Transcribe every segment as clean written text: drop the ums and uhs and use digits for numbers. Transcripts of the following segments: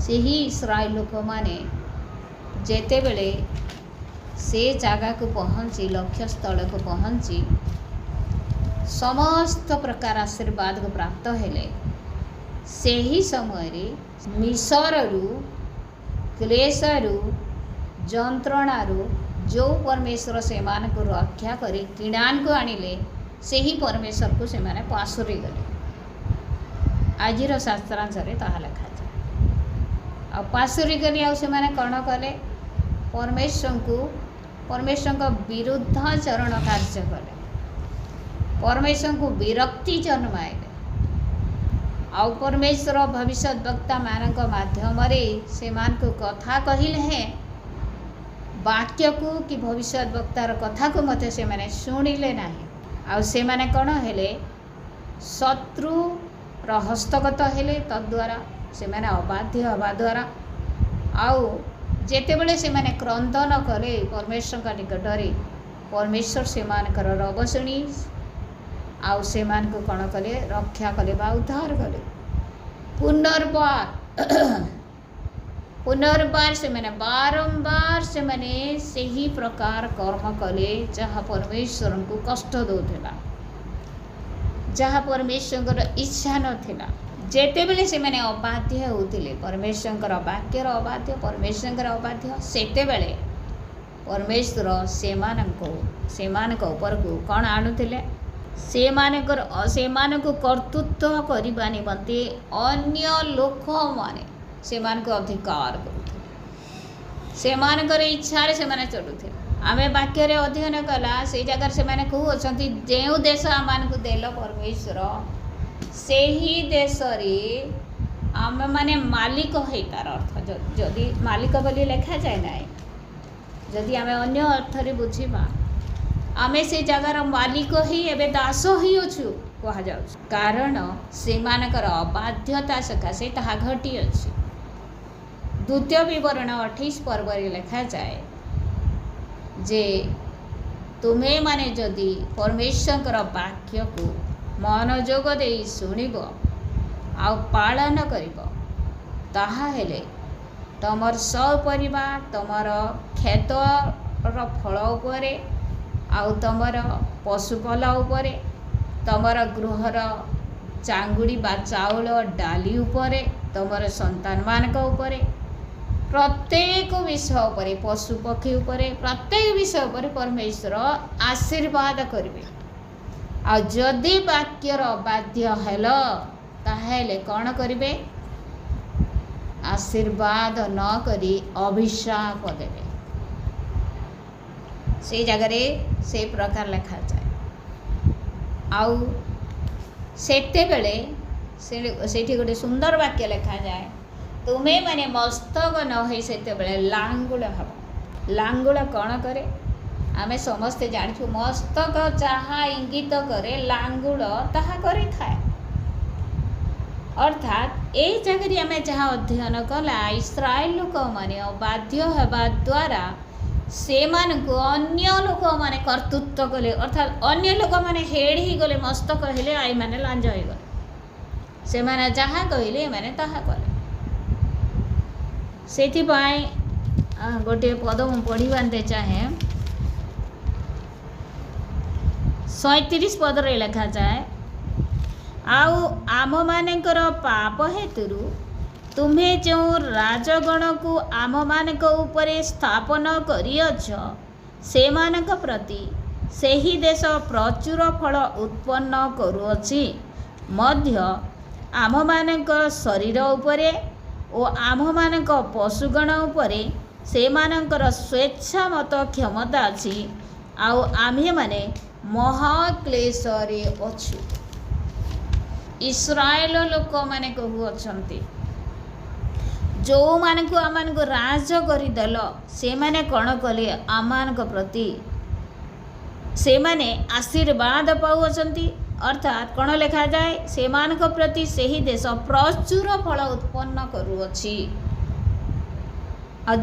से ही इस्राएल लोक मैंने जेते बेले से जगह को पहुँची लक्ष्य स्थल को पहुँची समस्त प्रकार आशीर्वाद को प्राप्त हेले से ही समय मिसरु क्लेशरु जंत्रणारु जो परमेश्वर से मान को रक्षा करी किणान को आनिले से ही परमेश्वर को से माने पासुरी गले। आजिर शास्त्रांश ताहा लिखा जाए पासुरी गली से माने कौन कले परमेश्वर को विरुद्धाचरण कार्य कले परमेश्वर को विरक्ति जन्माइले आउ परमेश्वर भविष्य वक्ता मानक माध्यम से मान को कथा कहले हैं वाक्य को कि भविष्य वक्तार कथा को मत से माने शुणिले नहीं आउ से माने कौन हेले शत्रु हस्तगत हेले तद्वारा से माने अबाध्य हवा द्वारा आउ जेते बेले से माने क्रंदन कले परमेश्वर का निकटरे परमेश्वर से मानकर रब शुणी आउ से मान को कौन कले रक्षा कले बा उद्धार कले पुनर्बार से मैंने बारंबार से मैंने से ही प्रकार कर्म कले जहाँ परमेश्वर को कष्ट दौला जहाँ परमेश्वर इच्छा नाला जेते बेले से मैंने अबाध्य होते परमेश्वर वाक्यर अबाध्य परमेश्वर अबाध्य सेते बेले परमेश्वर से ऊपर को कौन आणुले से को कर्तृत्व करने निमंते अन्य लोक माने से अधिकार करुले से इच्छा से माने चलुथे आमे वाक्य अध्ययन कला से जगह से माने कहते जो देश आम को देल परमेश्वर से ही देश आम माने मालिक है तार अर्थ जदि मालिक बोली लिखा जाए ना जदि आम अन्य अर्थ बुझा आमे से जगार मालिक ही एवं दास ही अच्छु कह जा कारण से अबाध्यता सकाशे ताहा घटी अच्छी द्वितीय विवरण 28 पर्व लिखा जाए जे तुम्हें माने जदि परमेश्वर वाक्य को मनोयोग दे शुणिब आ पालन करिब ताहा हेले तमर सपरिवार तमर खेतर फल उपरे आउ तमर पशुपल उपरे तमर गृहर चांगुड़ी बा चाउल डाली उपरे तमर संतान मानक उपरे प्रत्येक विषय उपरे पशु पक्षी उपरे प्रत्येक विषय उपरे परमेश्वर आशीर्वाद करिवे आ जदि वाक्यर अबाध्य हेल ताहेले कौन करिवे आशीर्वाद न करी अभिशाप देवे से जगह से प्रकार लिखा जाए आउ सेते बेले से गोटे सुंदर वाक्य लिखा जाए तुम्हें माने मस्तक न हो सेते बेले लांगुल हम लांगुल कौन करे आमे समस्ते जानु मस्तक जहाँ इंगित करे लांगुल ताहा करी थाए अर्थात ए जगह आमे जहाँ अध्ययन कला इस्राएल लोक माने अबाध्य हेबा द्वारा से मानकु अन्य लोक माने कर्तृत्व कले अर्थात अन्य लोक माने हेड ही गले मस्तक हेले आई माने लांज हो गले से माने जहाँ कहले माने ताहा कले सेठी पाई गोटे पद मु पढ़ी चाहे 37 पद रे लिखा जाए आउ आम मानकर पाप हेतु तुम्हें जो राजगण को आम मानक उपरे स्थापन करियछ से मानक प्रति से ही देश प्रचुर फल उत्पन्न करुअछि मध्य आम मानक शरीर उपरे और आम मानक पशुगण उपरे से मानकर स्वेच्छा मत क्षमता अछि आउ आम्हे माने महाक्लेशरे अछु इस्राएल लोक माने कहूअछंती जो मान को आम को राज करदेल से माने कौन कले आम प्रति से माने आशीर्वाद पाउछंती अर्थात कौन लिखा जाए से मान प्रति से ही देश प्रचुर फल उत्पन्न करुअछि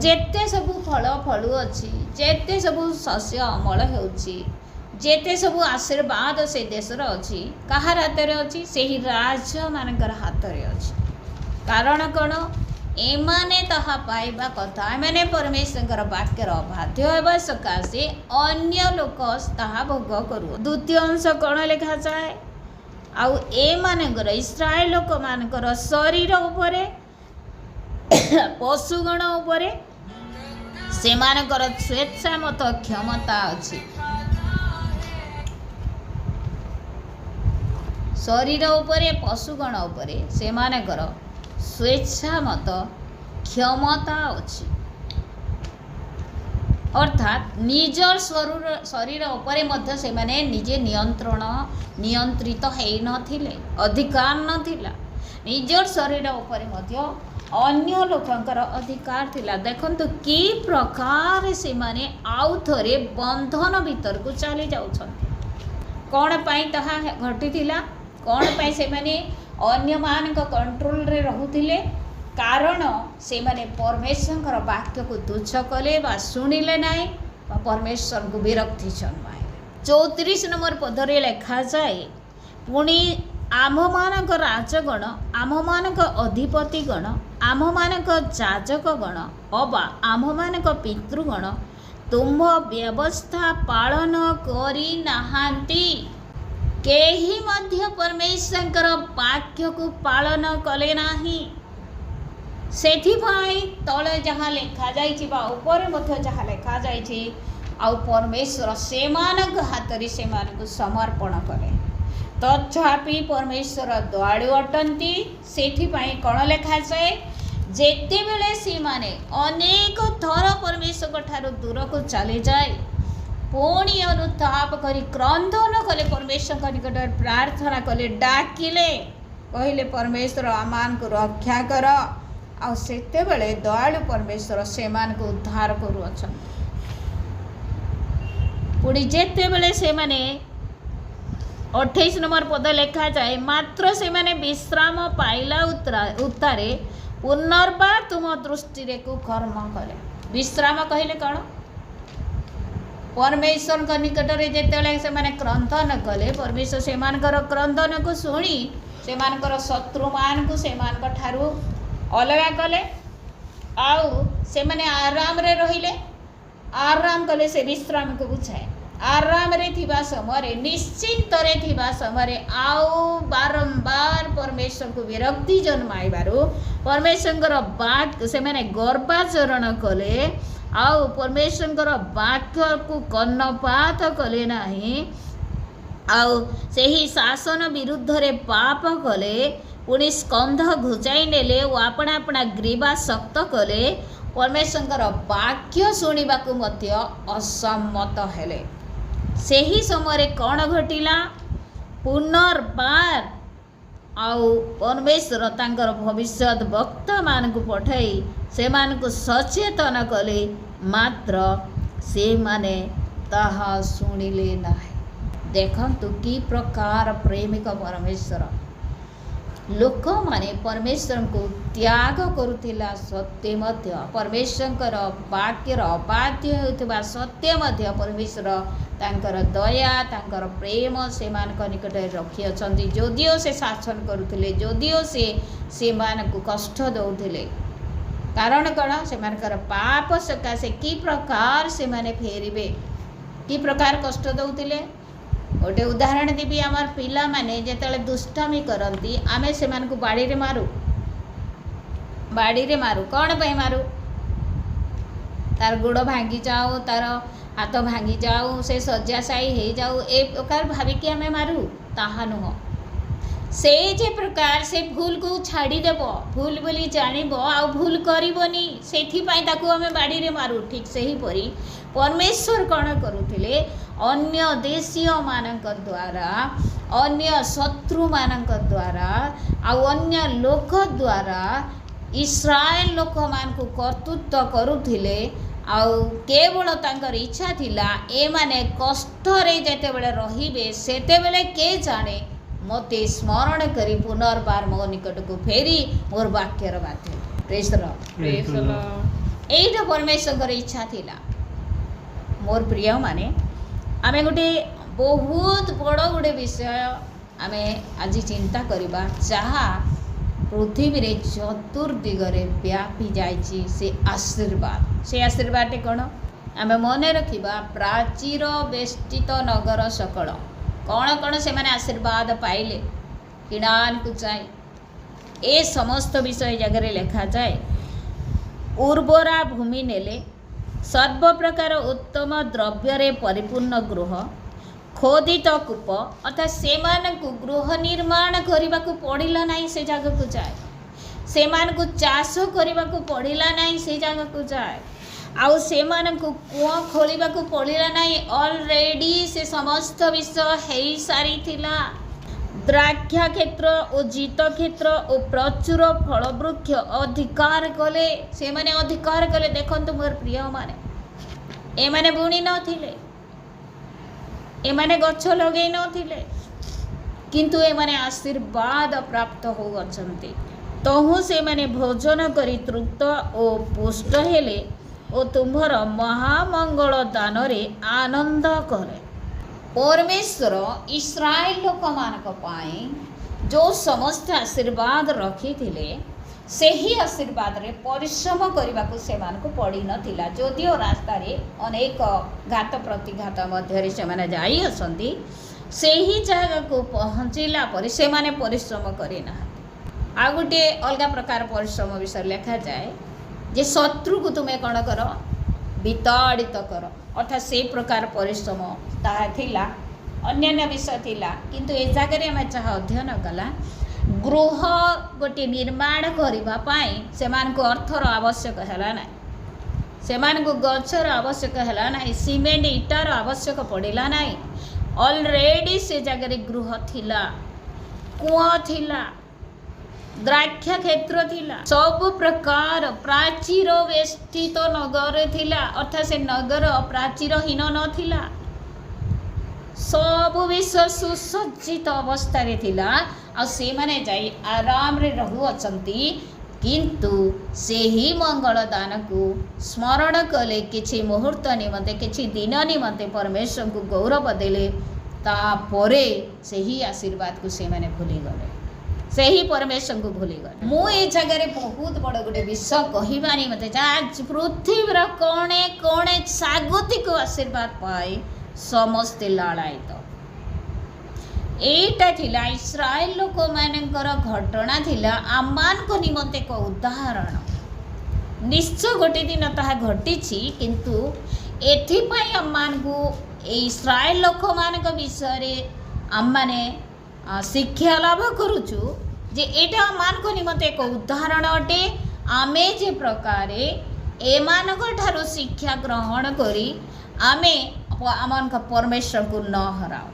जेते सबू फल फलु अच्छी जेते सबू शस्य अमल होउछि जेते सबू आशीर्वाद से देशर अच्छी कहार हाथ में अच्छी से ही राज मानकर हाथ में अच्छी कारण कौन एमाने ताहा पाइबा कथा एमाने परमेश्वर वाक्यर बाध्य होगा सकाशे अन्य लोक ताहा भोग करू। द्वितीय अंश कौन लिखा जाए आउ एमानकर इस्राएल लोक मानकर शरीर उपरे पशुगण उपरे सेमानकर स्वेच्छा मत क्षमता अछि। शरीर उपरे पशुगण उपरे सेमानकर स्वेच्छा मत क्षमता अछि। अर्थात निजर शरीर उपरे मध्य से माने निजे नियंत्रित हेई नथिले, अधिकार नथिला। निजर शरीर उपरे मध्य अन्य लोकंकर अधिकार थिला। देखंतु कि प्रकार से माने आउ थरे बंधन भीतर को चली जाउछन्ति। कोन पई तहा घटिथिला, कोन पई से माने अन्य मान को कंट्रोल रे रहुथिले, कारण से माने परमेश्वर वाक्य को तुच्छ कले बा सुनिले नाई बा परमेश्वर को विरक्ति जन्माइले। 34 नंबर पदरे लिखा जाए पुणी आममानक राजगण, आममानक अधिपतिगण, आममानक जाजकगण अबा आममानक पितृगण तुम व्यवस्था पालन करी नाहांती। केही मध्य परमेश्वर वाक्य को पालन कले नाही। सेथिपाई तले जहाँ लेखा जाइछि बा ऊपर मध्य जहाँ लेखा जाइछि आउ परमेश्वर सेमानक हातरी सेमानक समर्पण कले। तथापि परमेश्वर दयालु अटंती। सेथिपाई कौन लेखा जाए जेते बेले सीमाने अनेक थर परमेश्वर ठारू दूर को चली जाए पुणी अनुताप करी क्रंदन कले, परमेश्वर निकट प्रार्थना कले, डाकिले, कहले परमेश्वर आमान को रक्षा कर आ सेते बेले दयालु परमेश्वर सेमान को उद्धार करू अछन। पुणी जेते बेले से माने 28 नंबर पद लेखा जाए मात्र से माने विश्राम पाइला उतारे पुनर्बार तुम दृष्टि रे को कर्म करे। विश्राम कहले कौन परमेश्वर का निकट रे जेतेले से माने क्रंदन कले, परमेश्वर से मानकर क्रंदन को सुनी से मानकर शत्रु मान को से मान ठारू अलगा कले आउ से माने आराम रे रहिले। आराम कले से विश्राम को बुझाए। आराम रे थिबा समय निश्चिंत रे थिबा समय आउ बारंबार परमेश्वर को विरक्ति जन्माइबारु परमेश्वर वाक्य से माने गर्भाचरण कले आउ परमेश्वर वाक्य को कर्णपात कले नाही आउ सेही शासन विरुद्ध रे पाप कले पुणी स्कंध घुचाई नेले ओ अपना अपना ग्रीवा शक्त कले परमेश्वर वाक्य शुणिबाकु मध्य असम्मत हेले। सेही समय कौन घटिला पुनर्बार आउ परमेश्वर तांकर भविष्यत वक्ता मान को पठाई से मान को सचेतन कले मात्र से माने ताहा सुनिले नाही। देखंतु कि प्रकार प्रेमिक परमेश्वर लोक माने परमेश्वर को त्याग करुथिला सत्य मध्य परमेश्वर वाक्यर अबाध्य होइथिबा सत्य मध्य परमेश्वर तांकर दया तांकर प्रेम से मान निकट रखी अछंती। जदिओ से शासन करुथिले, जदिओ से मान को कष्ट दउथिले, कारण कौन से मानकर पाप सकाशे कि प्रकार से माने फेरिबे, कि प्रकार कष्ट दउथिले। गोटे उदाहरण देवी आमर पिला माने जेतेले दुष्टामी करती आमे से मान को बाड़ी रे मारू कौन पे मारू तार गोड़ भांगी जाओ तार हाथ भांगी जाओ से शଯ୍ୟାଶାୟୀ हो जाओ ए प्रकार भाविकी आमे मारू ताहा नुह। से जे प्रकार से भूल को छाड़ी देव भूल बोली जानिब आ भूल करबनी सेथिपाई ताकू आमे बाड़ी रे मारू। ठीक सही परी परमेश्वर कौन करुथिले अन्य देशीय मानक द्वारा अन्य शत्रु मानक द्वारा आ अन्य लोक द्वारा इस्राएल लोक मान को कर्तृत्व करुथिले आउ केवल तांकर इच्छा थिला ए माने कष्ट रे जेते बेले रहिबे सेते बेले के जाने मते स्मरण करी पुनर्बार मो निकट को फेरी मोर वाक्यर बाध्य। Praise the Lord. एइटा परमेश्वर इच्छा थिला। मोर प्रिय माने आमे गोटे बहुत बड़ गोटे विषय आमे आज चिंता करिबा जहा पृथ्वी रे चतुर्दिगरे व्यापी जाइछि से आशीर्वाद। से आशीर्वाद कौन आम मन रखा प्राचीर बेष्टित नगर सकल कौन कौन से माने आशीर्वाद पाइले किणान को चाहे ए समस्त विषय जगह लिखा जाए। उर्वरा भूमि नेले सर्व प्रकार उत्तम द्रव्य रे परिपूर्ण गृह खोदित कूप अर्थात से गृह निर्माण करने को पड़ला ना से जगह को जाए से चाष करने को पड़ला ना से जगह को जाए आउ से कूह खोलिबा को पड़ला ना ऑलरेडी से समस्त विषय हो सारी थिला। द्राक्षा क्षेत्र और जीत क्षेत्र और प्रचुर फल वृक्ष अधिकार कले से माने अधिकार कले। देखंतु मोर प्रिय माने ए माने बुणी नथिले ए माने गछ लगे नथिले किंतु ए माने आशीर्वाद प्राप्त हो अछंती तहु से माने भोजन करी तृप्त और पुष्ट हेले और तुम्हर महामंगल दान रे आनंद करे। परमेश्वर इस्राएल लोक मानक पाई जो समस्त आशीर्वाद रखी थिले से ही आशीर्वाद रे परिश्रम करने को से पड़ी नथिला। जदिओ रास्ता रे अनेक घात प्रतिघात मध्य से माने जाई असंती से ही जगह को पहुँचला पर से माने परिश्रम करेना। आ गोटे अलग प्रकार परिश्रम विषय लिखा जाए जे शत्रु को तुम्हें कौन कर विताड़ित कर अर्थात से प्रकार परिश्रम ताहा थिला अन्य विषय थिला किंतु ए जगह आम जहाँ अध्ययन कला गृह गोटे निर्माण करने से अर्थर आवश्यक है ना से गचर आवश्यक है ना सीमेंट इटार आवश्यक पड़ला ना ऑलरेडी से जगह गृह थिला कूह थिला द्राक्षा क्षेत्र थिला सब प्रकार प्राचीर वेष्टित नगर थिला अर्थात से नगर प्राचीरहीन नथिला सब विषय सुसज्जित अवस्था रे थिला आ से माने जाई आराम रे रहु अछंती किंतु से ही मंगल दान को स्मरण कले किछि मुहूर्त निमंते किछि दिन निमंते परमेश्वर को गौरव देले तापरे से ही आशीर्वाद को से माने भूली गले से ही परमेश्वर को भूली गले। मु ए जगह बहुत बड़ गोटे विषय कहबानी मते पृथ्वीर कोणे कोणे स्वागतिक आशीर्वाद पाए समस्ते लालायित एटा थिला इस्राएल लोक मानकर घटना थिला आमान को निमंते एक उदाहरण निश्चय गोटे दिन ताहा घटिछि किंतु एथिपाई आमान को इस्राएल लोक मानक विषय रे आम माने शिक्षा लाभ करुचु जे एटा आमान को निमंते एक उदाहरण अटे आमे जे प्रकारे एमानक ठारो शिक्षा ग्रहण करी आमे आमान का परमेश्वर को न हराओ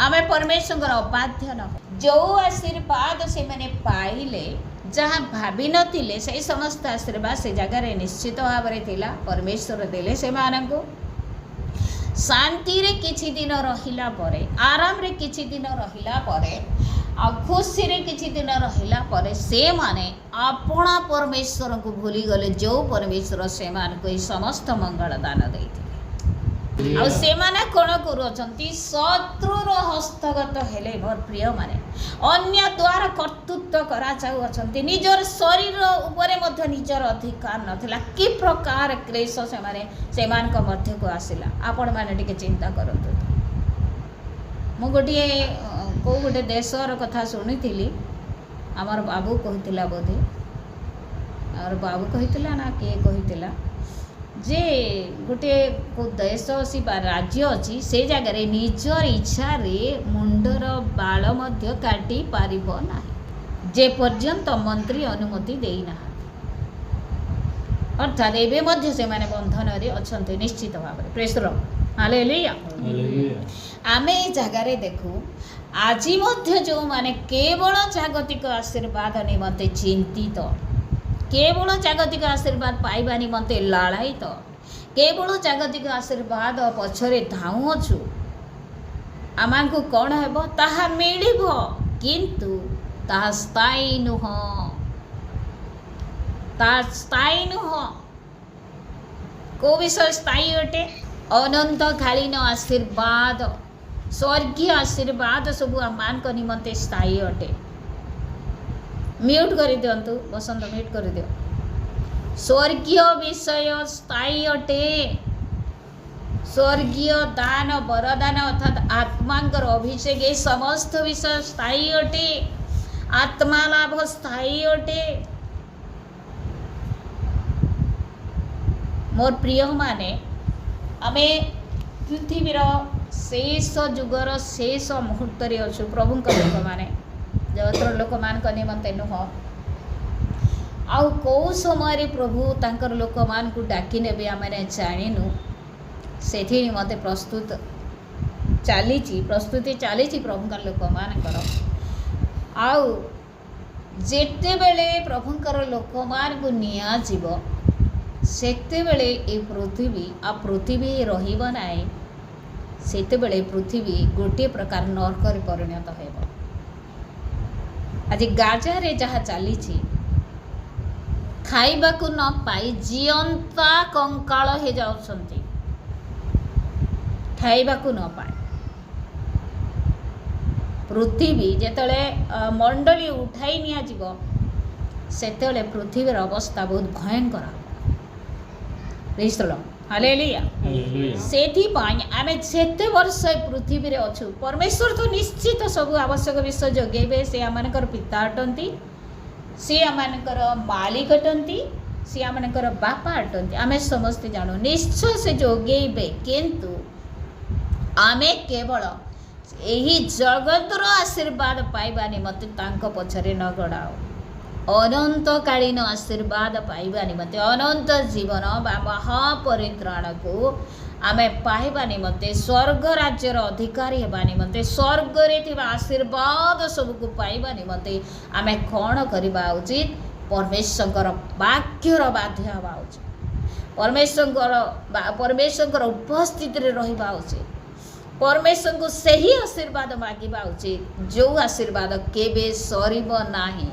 आमे परमेश्वर अबाध्य न जो आशीर्वाद से मैंने पाइले जहाँ भाभी नथिले से समस्त आशीर्वाद से जगह रे निश्चित भाव में थिला परमेश्वर देले से मानको शांति रे किछि दिन रहिला परे आराम रे किछि दिन रहिला परे आ खुशी रे किछि दिन रहिला परे से माने आपणा परमेश्वर को भूली गले जो परमेश्वर से मान को समस्त मंगल दान दैथिले आ से माने कोन करूछंती शत्रुर हस्तगत हेले मोर प्रिय माने अन्य द्वारा कर्तृत्व करा चाहू अछंती निजर शरीर ऊपर मध्य निजर अधिकार नथिला कि प्रकार क्लेश से मान को मध्य को आसिला आपण माने टिके चिंता करंतु। मु गोटे को गोटे देशर कथा शुणुली आमर बाबू कहितिला बोधे और बाबू कहितिला ना किए कहितिला जे गोटे को देश अच्छी राज्य अच्छी से जगह निजर इच्छा रे मुंडर बाल मध्य काटी पारिब नाही जे पर्यंत मंत्री अनुमति देना अर्थात एबे मध्य से माने बंधन रे अछंते निश्चित भाव में प्रेसर हालेलुया आमे ए जगह रे देखू आज मध्य जो माने केवल जागतिक आशीर्वाद निमंते चिंतित केवल जागतिक आशीर्वाद पाइबा निमंते लालायित केवल जागतिक आशीर्वाद पछरे धाउछु आमांकु कौन हेबो ताहा मिलिबो किंतु ताहा स्थायी नुह को विषय स्थायी अटे अनंत कालीन आशीर्वाद स्वर्गीय आशीर्वाद सब आमान को निमंते स्थायी अटे म्यूट कर दिंतु बसंत म्यूट कर दियो। स्वर्गीय विषय स्थायी अटे। स्वर्गीय दान वरदान अर्थात आत्मांकर अभिषेक ये समस्त विषय स्थायी अटे। आत्मा लाभ स्थायी अटे। मोर प्रिय माने आमे पृथ्वीर शेष जुगर शेष मुहूर्त अच्छु प्रभु लोक मैंने जगतर लोक मान निमंते नुह आउ कौ समय प्रभु तांकर लोक मान को डाकी ने आमे जाणीनु से निमंते प्रस्तुति चली प्रभुंर लोक मानकर आउ जेते बेले प्रभुंर लोक मान को निया जीव सेते बेले ए पृथ्वी आ पृथ्वी रहिब नाही सेते बेले पृथ्वी गोटे प्रकार नरक परिणत हो। आज गाजा रे जहाँ चली खाइबा को न पाई जीवंता कंकाल हो जाउछंती खाइबा को न पाए पृथ्वी जेतले मंडली उठाई निया जीव सेतेले पृथ्वीर अवस्था बहुत भयंकर हालेलुया सेठी आमे जेते वर्ष पृथ्वी रे अछु परमेश्वर तो निश्चित सब आवश्यक विषय जोगेबे से आमानकर पिता अटंती से आमानकर मालिक अटंती से आमानकर बापा अटंती आमे समस्त जानो निश्चय से जोगेबे किंतु आमे केवल एही जगतर आशीर्वाद पाइबा निमंते तांको पछरे न गड़ाओ अनंतकालीन आशीर्वाद पाइबा निमंते अनंत जीवन बा महापरित्राण को आमे पाइबा निमंते स्वर्ग राज्यर अधिकारी हेबा निमंते स्वर्ग रे थिबा आशीर्वाद सब को पाइबा निमंते आमे कोन करिबा उचित परमेश्वर वाक्यर बाध्य हेबा उचित परमेश्वर उपस्थिति रे रहिबा उचित परमेश्वर को सही आशीर्वाद मागिबा उचित जो आशीर्वाद केबे सरीब नाही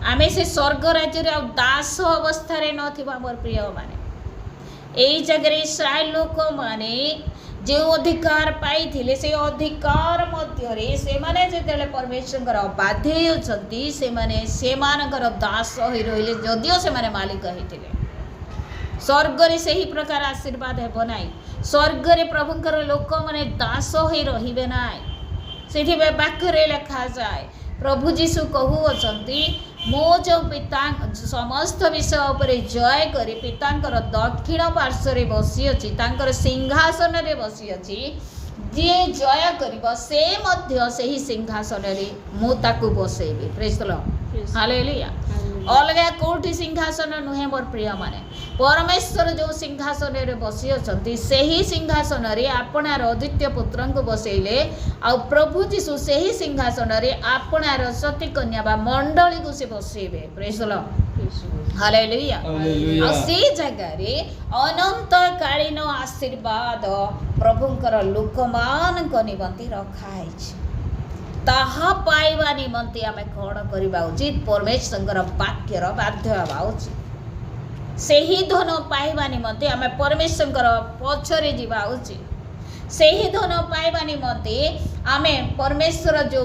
आमे से स्वर्ग राज्य रे दास अवस्था रे नथिबा मोर प्रिय माने एई जगह इस्राएल लोक माने जो अधिकार पाई थिले से अधिकार मध्य रे से माने जेतेले परमेश्वर बाध्य होचंती से माने सेमानकर दास होई रहिले जदियो से माने मालिक हेतिले स्वर्ग रे सही प्रकार आशीर्वाद हेबो नाही स्वर्ग रे प्रभुंकर लोक माने दास होई रहिबे नाही सेठी वाक्य रे लिखा जाए प्रभु जीशु कहू अछंती मो जो पिता समस्त विषय उपर जय करी पितांकर दक्षिण पार्श्व रे बसी अछि तांकर सिंहासन रे बसी अछि जे जय करिबो से मध्य सही सिंहासन रे मु ताकू बसेबी प्रेज द लॉर्ड हालेलुया अलगा कोठी सिंहासन नुहे मोर प्रिय माने परमेश्वर जो सिंहासन रे बसी अछंती सही सिंहासन रे आपनार अद्वितीय पुत्र को बसैले आ प्रभु जीशु सही सिंहासन रे आपनार सती कन्या बा मंडली को से बसैबे प्रेज द लॉर्ड हालेलुया आ से जगह रे अनंत कालीन आशीर्वाद प्रभुंकर लोकमान को निमंती रखाई छै ताहा पाइबा निमंते आमे कौन करबा उचित परमेश्वर वाक्यर बाध्य हेबा उचित सही धन पाइबा निमंते आमे परमेश्वर पछरे जीवा उचित सही धन पाइबा निमंते आमे परमेश्वर जो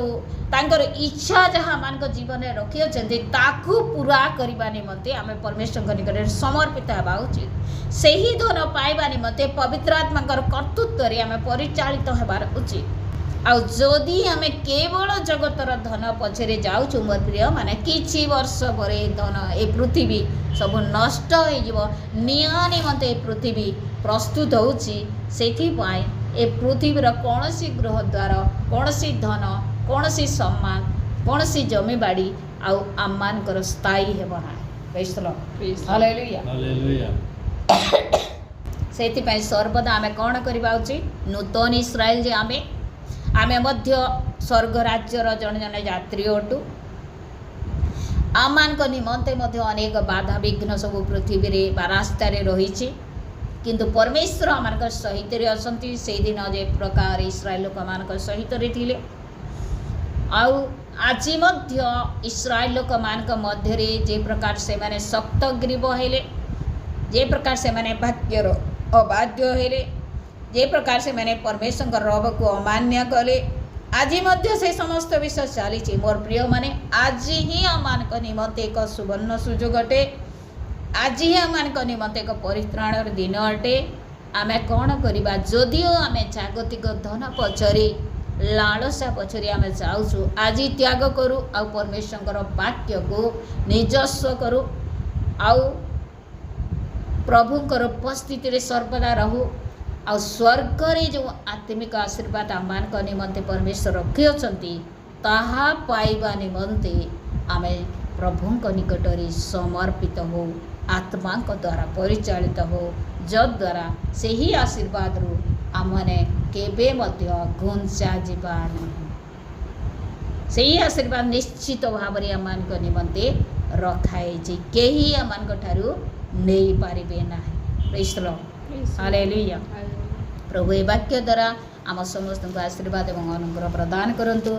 तांकर इच्छा जहाँ मान जीवन में रखी अछंती ताकू पूरा करबा निमंते आमे परमेश्वर निकट समर्पित हेबा उचित सही धन पाइबा निमंते पवित्र आत्मा कर्तृत्व रे आमे परिचालित हेबार उचित आ जदि आमे केवल जगतर धन पछरे जाउछु मोर प्रिय माने किछि वर्ष पर धन ए पृथ्वी सब नष्ट हो जिवो निया निमंते ए पृथ्वी प्रस्तुत होछि सेथि पाई ए पृथ्वीर कोनोसी ग्रह द्वार कोनोसी धन कोनोसी सम्मान कोनोसी जमी बाड़ी आ आमानकर स्थायी हेबो ना praise the Lord hallelujah hallelujah सेथि पाई सर्वदा आमे कोन करबा उचित नूतन इस्राएल जे आमे मध्य स्वर्ग राज्यर जन जन यात्री अटु आमान को निमंते मध्य अनेक बाधा विघ्न सब पृथ्वी रे बा रास्ता रे रही किंतु परमेश्वर आमान सहित रे असंती से दिन जे प्रकार इस्राएल लोक मान सहित रे थिले आउ आज मध्य इस्राएल लोक मान मध्य रे जे प्रकार से माने शक्त ग्रीव हेले जे प्रकार से माने वाक्यर अबाध्य हेले जे प्रकार से मैंने परमेश्वर रब को अमान्य कले ଆଜି ମଧ୍ୟ ସେ ସମସ୍ତ ବିଷୟ ଚାଲିଛି। ମୋର ପ୍ରିୟମାନେ, ଆଜି ହିଁ ଆମମାନଙ୍କ ନିମନ୍ତେ ଏକ ସୁବର୍ଣ୍ଣ ସୁଯୋଗ ଅଟେ। ଆଜି ହିଁ ଆମମାନଙ୍କ ନିମନ୍ତେ ଏକ ପରିତ୍ରାଣର ଦିନ ଅଟେ। ଆମେ କ'ଣ କରିବା? ଯଦିଓ ଆମେ ଜାଗତିକ ଧନ ପଛରେ, ଲାଳସା ପଛରେ ଆମେ ଯାଉଛୁ, ଆଜି ତ୍ୟାଗ କରୁ ଆଉ ପରମେଶ୍ୱରଙ୍କର ବାକ୍ୟକୁ ନିଜସ୍ୱ କରୁ ଆଉ ପ୍ରଭୁଙ୍କର ଉପସ୍ଥିତିରେ ସର୍ବଦା ରହୁ। ଆଉ ସ୍ୱର୍ଗରେ ଯେଉଁ ଆତ୍ମିକ ଆଶୀର୍ବାଦ ଆମମାନଙ୍କ ନିମନ୍ତେ ପରମେଶ୍ୱର ରଖିଅଛନ୍ତି, ତାହା ପାଇବା ନିମନ୍ତେ ଆମେ ପ୍ରଭୁଙ୍କ ନିକଟରେ ସମର୍ପିତ ହେଉ, ଆତ୍ମାଙ୍କ ଦ୍ୱାରା ପରିଚାଳିତ ହେଉ, ଯଦ୍ୱାରା ସେହି ଆଶୀର୍ବାଦରୁ ଆମମାନେ କେବେ ମଧ୍ୟ ଘୁଞ୍ଚା ଯିବା ନାହିଁ। ସେହି ଆଶୀର୍ବାଦ ନିଶ୍ଚିତ ଭାବରେ ଆମମାନଙ୍କ ନିମନ୍ତେ ରଖାଯାଇଛି, କେହି ଆମମାନଙ୍କ ଠାରୁ ନେଇପାରିବେ ନାହିଁ। ପ୍ରେଜ୍ ଦ ଲର୍ଡ, ହାଲେଲୁୟା। ପ୍ରଭୁ ଏ ବାକ୍ୟ ଦ୍ୱାରା ଆମ ସମସ୍ତଙ୍କୁ ଆଶୀର୍ବାଦ ଏବଂ ଅନୁଗ୍ରହ ପ୍ରଦାନ କରନ୍ତୁ।